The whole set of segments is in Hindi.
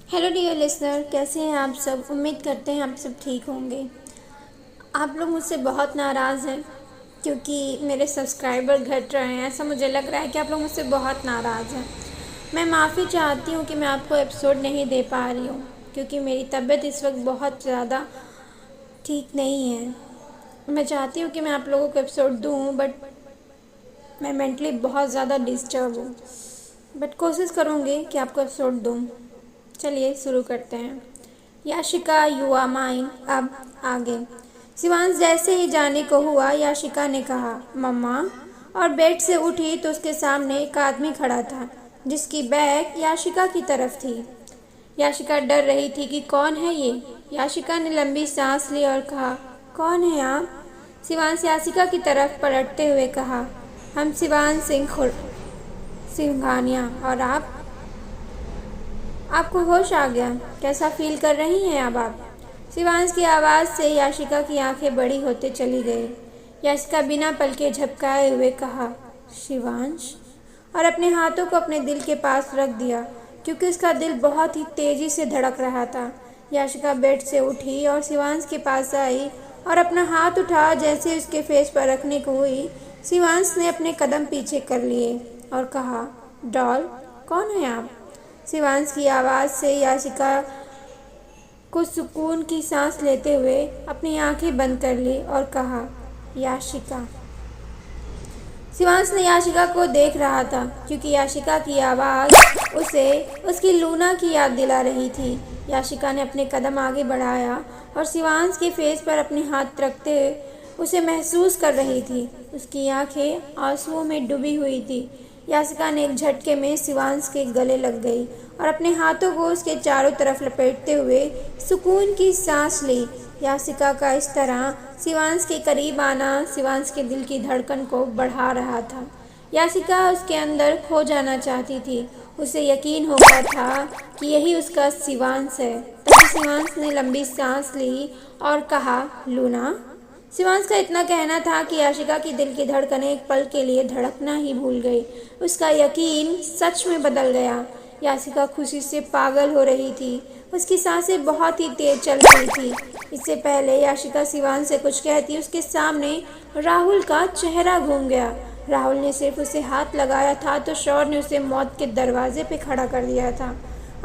हेलो डियर लिसनर, कैसे हैं आप सब। उम्मीद करते हैं आप सब ठीक होंगे। आप लोग मुझसे बहुत नाराज़ हैं क्योंकि मेरे सब्सक्राइबर घट रहे हैं। ऐसा मुझे लग रहा है कि आप लोग मुझसे बहुत नाराज़ हैं। मैं माफ़ी चाहती हूँ कि मैं आपको एपिसोड नहीं दे पा रही हूँ क्योंकि मेरी तबीयत इस वक्त बहुत ज़्यादा ठीक नहीं है। मैं चाहती हूँ कि मैं आप लोगों को एपिसोड दूँ, बट मैं मेंटली बहुत ज़्यादा डिस्टर्ब हूँ। बट कोशिश करूँगी कि आपको एपिसोड दूँ। चलिए शुरू करते हैं। याशिका युवा माइन। अब आगे। शिवांश जैसे ही जाने को हुआ, याशिका ने कहा मम्मा, और बेड से उठी तो उसके सामने एक आदमी खड़ा था जिसकी बैग याशिका की तरफ थी। याशिका डर रही थी कि कौन है ये। याशिका ने लंबी सांस ली और कहा, कौन है आप। शिवांश याशिका की तरफ पलटते हुए कहा, हम शिवांश सिंघानिया। और आप। आपको होश आ गया। कैसा फील कर रही हैं अब आप। शिवांश की आवाज़ से याशिका की आंखें बड़ी होते चली गई। याशिका बिना पलके झपकाए हुए कहा, शिवांश, और अपने हाथों को अपने दिल के पास रख दिया क्योंकि उसका दिल बहुत ही तेज़ी से धड़क रहा था। याशिका बेड से उठी और शिवांश के पास आई और अपना हाथ उठा जैसे उसके फेस पर रखने को हुई। शिवांश ने अपने कदम पीछे कर लिए और कहा, डॉल, कौन है आप। शिवांश की आवाज़ से याशिका कुछ सुकून की सांस लेते हुए अपनी आंखें बंद कर ली और कहा, याशिका। शिवांश ने याशिका को देख रहा था क्योंकि याशिका की आवाज़ उसे उसकी लूना की याद दिला रही थी। याशिका ने अपने कदम आगे बढ़ाया और शिवांश के फेस पर अपने हाथ रखते उसे महसूस कर रही थी। उसकी आंखें आंसुओं में डूबी हुई थी। याशिका ने एक झटके में शिवांश के गले लग गई और अपने हाथों को उसके चारों तरफ लपेटते हुए सुकून की सांस ली। याशिका का इस तरह शिवांश के करीब आना शिवांश के दिल की धड़कन को बढ़ा रहा था। याशिका उसके अंदर खो जाना चाहती थी। उसे यकीन हो गया था कि यही उसका शिवांश है। तभी शिवांश ने लंबी सांस ली और कहा, लूना। शिवांश का इतना कहना था कि याशिका की दिल की धड़कन एक पल के लिए धड़कना ही भूल गई। उसका यकीन सच में बदल गया। याशिका खुशी से पागल हो रही थी। उसकी सांसें बहुत ही तेज चल रही थी। इससे पहले याशिका शिवांश से कुछ कहती, उसके सामने राहुल का चेहरा घूम गया। राहुल ने सिर्फ उसे हाथ लगाया था तो शौर ने उसे मौत के दरवाजे पे खड़ा कर दिया था।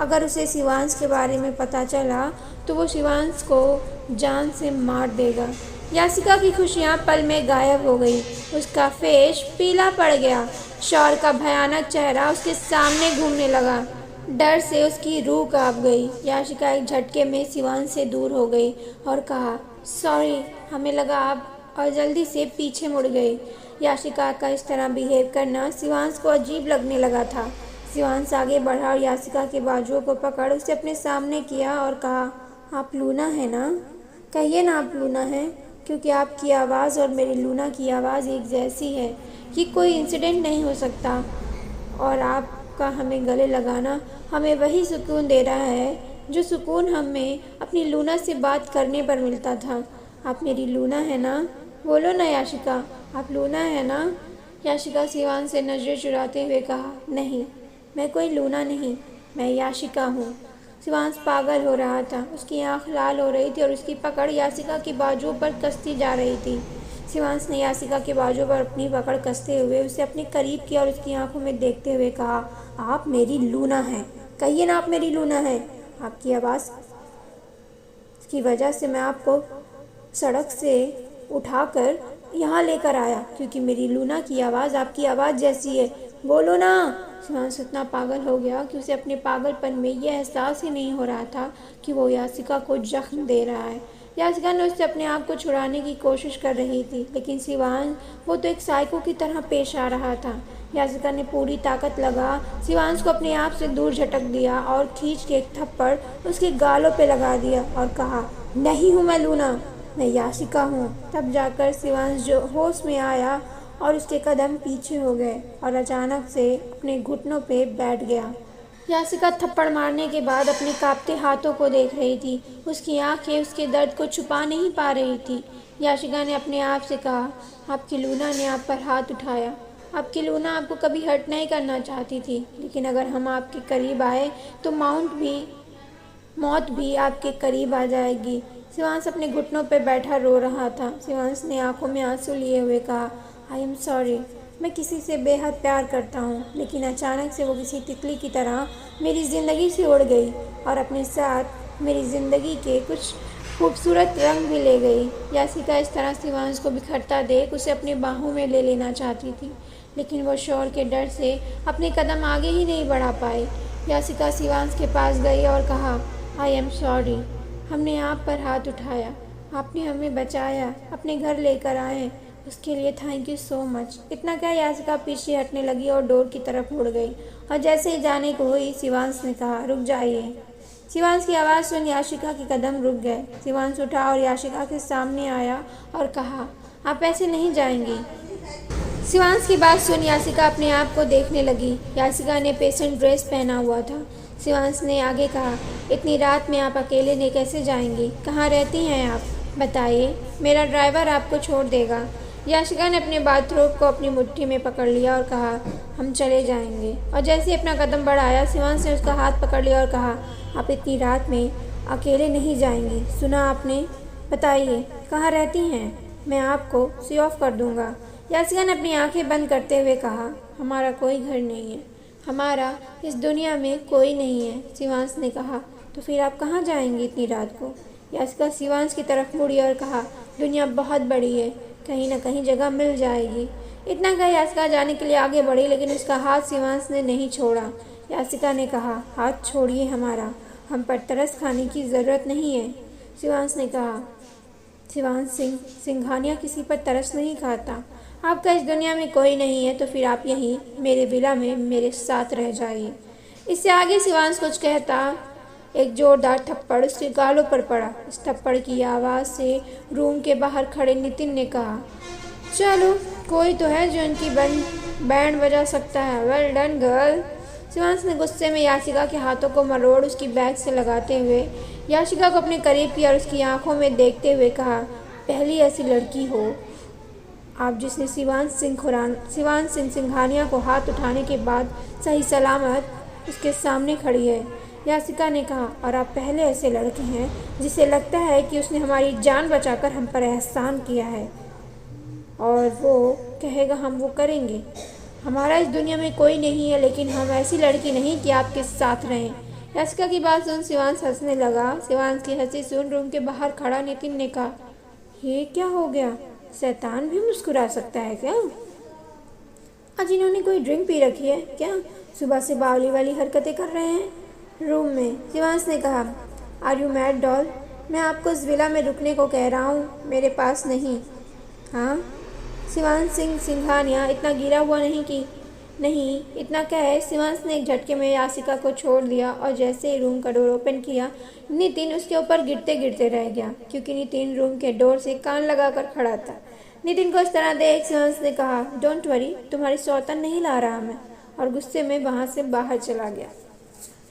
अगर उसे शिवांश के बारे में पता चला तो वो शिवांश को जान से मार देगा। याशिका की खुशियाँ पल में गायब हो गई। उसका फेस पीला पड़ गया। शौर का भयानक चेहरा उसके सामने घूमने लगा। डर से उसकी रूह कांप गई। याशिका एक झटके में शिवांश से दूर हो गई और कहा, सॉरी, हमें लगा आप, और जल्दी से पीछे मुड़ गई। याशिका का इस तरह बिहेव करना शिवांश को अजीब लगने लगा था। शिवांश आगे बढ़ा और याशिका के बाजुओं को पकड़ उसे अपने सामने किया और कहा, आप लूना है ना। कहिए ना आप लूना हैं, क्योंकि आपकी आवाज़ और मेरी लूना की आवाज़ एक जैसी है। ये कोई इंसिडेंट नहीं हो सकता और आपका हमें गले लगाना हमें वही सुकून दे रहा है जो सुकून हमें अपनी लूना से बात करने पर मिलता था। आप मेरी लूना है ना। बोलो ना याशिका, आप लूना है ना। याशिका शिवांश से नज़रें चुराते हुए कहा, नहीं, मैं कोई लूना नहीं, मैं याशिका हूँ। शिवांश पागल हो रहा था। उसकी आंख लाल हो रही थी और उसकी पकड़ याशिका की बाजुओं पर कसती जा रही थी। शिवांश ने याशिका के बाजुओं पर अपनी पकड़ कसते हुए उसे अपने करीब किया और उसकी आंखों में देखते हुए कहा, आप मेरी लूना हैं। कहिए ना आप मेरी लूना हैं। आपकी आवाज़ की वजह से मैं आपको सड़क से उठाकर यहाँ लेकर आया क्योंकि मेरी लूना की आवाज़ आपकी आवाज़ जैसी है। बोलो ना। शिवांश इतना पागल हो गया कि उसे अपने पागलपन में यह एहसास ही नहीं हो रहा था कि वो याशिका को जख्म दे रहा है। याशिका ने उससे अपने आप को छुड़ाने की कोशिश कर रही थी, लेकिन शिवांश वो तो एक साइको की तरह पेश आ रहा था। याशिका ने पूरी ताकत लगा शिवांश को अपने आप से दूर झटक दिया और खींच के एक थप्पड़ उसके गालों पे लगा दिया और कहा, नहीं हूँ मैं लूना, मैं याशिका हूँ। तब जाकर शिवांश जो होश में आया और उसके कदम पीछे हो गए और अचानक से अपने घुटनों पे बैठ गया। याशिका थप्पड़ मारने के बाद अपने कांपते हाथों को देख रही थी। उसकी आंखें उसके दर्द को छुपा नहीं पा रही थी। याशिका ने अपने आप से कहा, आपकी लूना ने आप पर हाथ उठाया। आपकी लूना आपको कभी हर्ट नहीं करना चाहती थी, लेकिन अगर हम आपके करीब आए तो माउंट भी मौत भी आपके करीब आ जाएगी। शिवांश अपने घुटनों पर बैठा रो रहा था। शिवांश ने आंखों में आंसू लिए हुए कहा, आई एम सॉरी। मैं किसी से बेहद प्यार करता हूँ, लेकिन अचानक से वो किसी तितली की तरह मेरी ज़िंदगी से उड़ गई और अपने साथ मेरी ज़िंदगी के कुछ खूबसूरत रंग भी ले गई। याशिका इस तरह शिवांश को बिखरता देख उसे अपनी बाहों में ले लेना चाहती थी, लेकिन वो शोर के डर से अपने कदम आगे ही नहीं बढ़ा पाई। याशिका शिवांश के पास गई और कहा, आई एम सॉरी। हमने आप पर हाथ उठाया, आपने हमें बचाया, अपने घर लेकर आए, उसके लिए थैंक यू सो मच। इतना क्या याशिका पीछे हटने लगी और डोर की तरफ मुड़ गई और जैसे ही जाने को हुई शिवांश ने कहा, रुक जाइए। शिवांश की आवाज़ सुन याशिका के कदम रुक गए। शिवांश उठा और याशिका के सामने आया और कहा, आप ऐसे नहीं जाएंगी। शिवांश की बात सुन याशिका अपने आप को देखने लगी। याशिका ने पेशेंट ड्रेस पहना हुआ था। शिवांश ने आगे कहा, इतनी रात में आप अकेले ने कैसे जाएंगी? कहाँ रहती हैं आप? बताइए, मेरा ड्राइवर आपको छोड़ देगा। याशिका ने अपने बाथरोब को अपनी मुट्ठी में पकड़ लिया और कहा, हम चले जाएंगे। और जैसे ही अपना कदम बढ़ाया, शिवांश ने उसका हाथ पकड़ लिया और कहा, आप इतनी रात में अकेले नहीं जाएंगी। सुना आपने? बताइए, कहाँ रहती हैं? मैं आपको सी ऑफ कर दूँगा। याशिका ने अपनी आंखें बंद करते हुए कहा, हमारा कोई घर नहीं है, हमारा इस दुनिया में कोई नहीं है। शिवांश ने कहा, तो फिर आप कहाँ जाएंगी इतनी रात को? याशिका शिवांश की तरफ मुड़ी और कहा, दुनिया बहुत बड़ी है, कहीं ना कहीं जगह मिल जाएगी। इतना कह याशिका जाने के लिए आगे बढ़ी, लेकिन उसका हाथ शिवांश ने नहीं छोड़ा। याशिका ने कहा, हाथ छोड़िए हमारा, हम पर तरस खाने की ज़रूरत नहीं है। शिवांश ने कहा, शिवांश सिंघानिया किसी पर तरस नहीं खाता। आपका इस दुनिया में कोई नहीं है तो फिर आप यहीं मेरे विला में मेरे साथ रह जाइए। इससे आगे शिवांश कुछ कहता, एक जोरदार थप्पड़ उसके गालों पर पड़ा। इस थप्पड़ की आवाज़ से रूम के बाहर खड़े नितिन ने कहा, चलो कोई तो है जो इनकी बैंड बजा सकता है। Well done girl. शिवांश ने गुस्से में याशिका के हाथों को मरोड़ उसकी बैग से लगाते हुए याशिका को अपने करीब किया और उसकी आंखों में देखते हुए कहा, पहली ऐसी लड़की हो आप जिसने शिवांश सिंह सिंघानिया को हाथ उठाने के बाद सही सलामत उसके सामने खड़ी है। याशिका ने कहा, और आप पहले ऐसे लड़के हैं जिसे लगता है कि उसने हमारी जान बचाकर हम पर एहसान किया है और वो कहेगा हम वो करेंगे। हमारा इस दुनिया में कोई नहीं है, लेकिन हम ऐसी लड़की नहीं कि आपके साथ रहें। याशिका की बात सुन शिवांश हंसने लगा। शिवांश की हंसी सुन रूम के बाहर खड़ा नितिन ने कहा, ये क्या हो गया? शैतान भी मुस्कुरा सकता है क्या? आज इन्होंने कोई ड्रिंक पी रखी है क्या? सुबह से बावली वाली हरकतें कर रहे हैं रूम में। शिवांश ने कहा, आर यू मैड डॉल? मैं आपको इस विला में रुकने को कह रहा हूँ, मेरे पास नहीं। हाँ? शिवांश सिंघानिया इतना गिरा हुआ नहीं इतना कहे शिवांश ने एक झटके में याशिका को छोड़ दिया और जैसे ही रूम का डोर ओपन किया, नितिन उसके ऊपर गिरते गिरते रह गया, क्योंकि नितिन रूम के डोर से कान लगाकर खड़ा था। नितिन को इस तरह देख शिवांश ने कहा, डोंट वरी, तुम्हारी सौतन नहीं ला रहा मैं, और गुस्से में वहाँ से बाहर चला गया।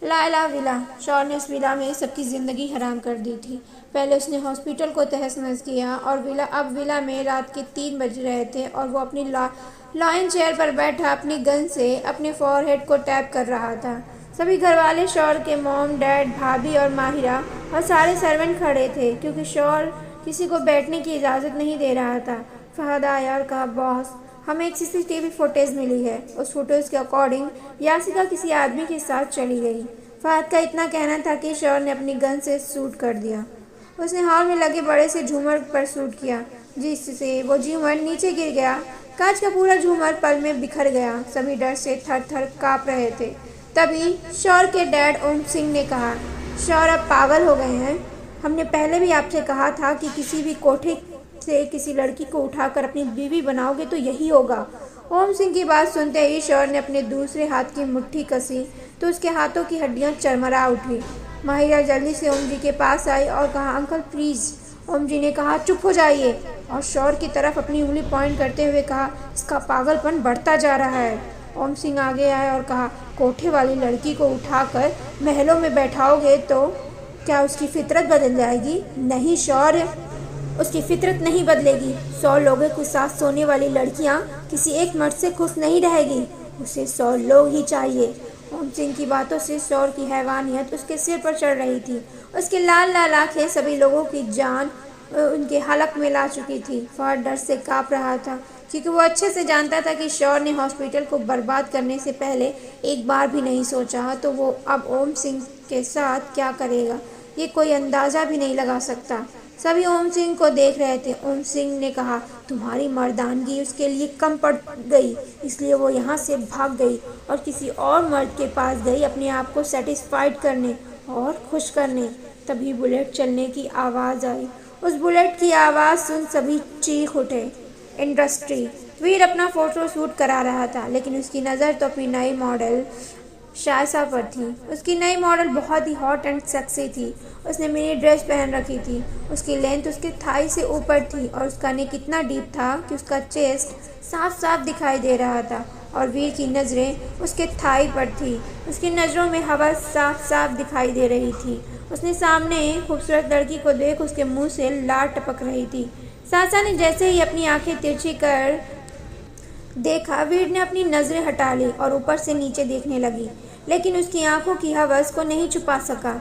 लायला विला। शौर ने इस विला में सबकी ज़िंदगी हराम कर दी थी। पहले उसने हॉस्पिटल को तहस नहस किया और अब विला में रात के 3 बज रहे थे और वो अपनी लाइन चेयर पर बैठा अपनी गन से अपने फॉरहेड को टैप कर रहा था। सभी घरवाले शौर के मॉम, डैड, भाभी और माहिरा और सारे सर्वेंट खड़े थे, क्योंकि शौर किसी को बैठने की इजाज़त नहीं दे रहा था। फहद आया और कहा, बॉस, हमें एक सीसीटीवी फुटेज मिली है। उस फुटेज के अकॉर्डिंग याशिका किसी आदमी के साथ चली गई। फहद का इतना कहना था कि शौर ने अपनी गन से शूट कर दिया। उसने हॉल में लगे बड़े से झूमर पर शूट किया, जिससे वो झूमर नीचे गिर गया। कांच का पूरा झूमर पल में बिखर गया। सभी डर से थर थर काँप रहे थे। तभी शौर के डैड ओम सिंह ने कहा, शौर अब पागल हो गए हैं। हमने पहले भी आपसे कहा था कि किसी भी कोठे से किसी लड़की को उठाकर अपनी बीवी बनाओगे तो यही होगा। ओम सिंह की बात सुनते ही शौर ने अपने दूसरे हाथ की मुट्ठी कसी तो उसके हाथों की हड्डियां चरमरा उठी। माहिरा जल्दी से ओम जी के पास आई और कहा, अंकल प्लीज़। ओम जी ने कहा, चुप हो जाइए, और शौर की तरफ अपनी उंगली पॉइंट करते हुए कहा, इसका पागलपन बढ़ता जा रहा है। ओम सिंह आगे आए और कहा, कोठे वाली लड़की को उठाकर महलों में बैठाओगे तो क्या उसकी फितरत बदल जाएगी? नहीं शौर्य, उसकी फितरत नहीं बदलेगी। 100 लोगों के साथ सोने वाली लड़कियां किसी एक मर्द से खुश नहीं रहेगी, उसे 100 लोग ही चाहिए। ओम सिंह की बातों से शौर की हैवानियत उसके सिर पर चढ़ रही थी। उसकी लाल लाल आंखें सभी लोगों की जान उनके हलक में ला चुकी थी। फहद डर से काँप रहा था क्योंकि वो अच्छे से जानता था कि शौर ने हॉस्पिटल को बर्बाद करने से पहले एक बार भी नहीं सोचा तो वो अब ओम सिंह के साथ क्या करेगा, ये कोई अंदाज़ा भी नहीं लगा सकता। सभी ओम सिंह को देख रहे थे। ओम सिंह ने कहा, तुम्हारी मर्दानगी उसके लिए कम पड़ गई, इसलिए वो यहाँ से भाग गई और किसी और मर्द के पास गई अपने आप को सेटिस्फाइड करने और खुश करने। तभी बुलेट चलने की आवाज़ आई। उस बुलेट की आवाज़ सुन सभी चीख उठे। इंडस्ट्री वीर अपना फोटो शूट करा रहा था, लेकिन उसकी नज़र तो अपनी नई मॉडल शायसा पर थी। उसकी नई मॉडल बहुत ही हॉट एंड सेक्सी थी। उसने मिनी ड्रेस पहन रखी थी। उसकी लेंथ उसके थाई से ऊपर थी और उसका नेक इतना डीप था कि उसका चेस्ट साफ साफ दिखाई दे रहा था और वीर की नज़रें उसके थाई पर थी। उसकी नज़रों में हवा साफ साफ दिखाई दे रही थी। उसने सामने खूबसूरत लड़की को देख उसके मुंह से लार टपक रही थी। सासा ने जैसे ही अपनी आंखें तिरछी कर देखा, वीर ने अपनी नज़रें हटा ली और ऊपर से नीचे देखने लगी, लेकिन उसकी आंखों की हवस को नहीं छुपा सका।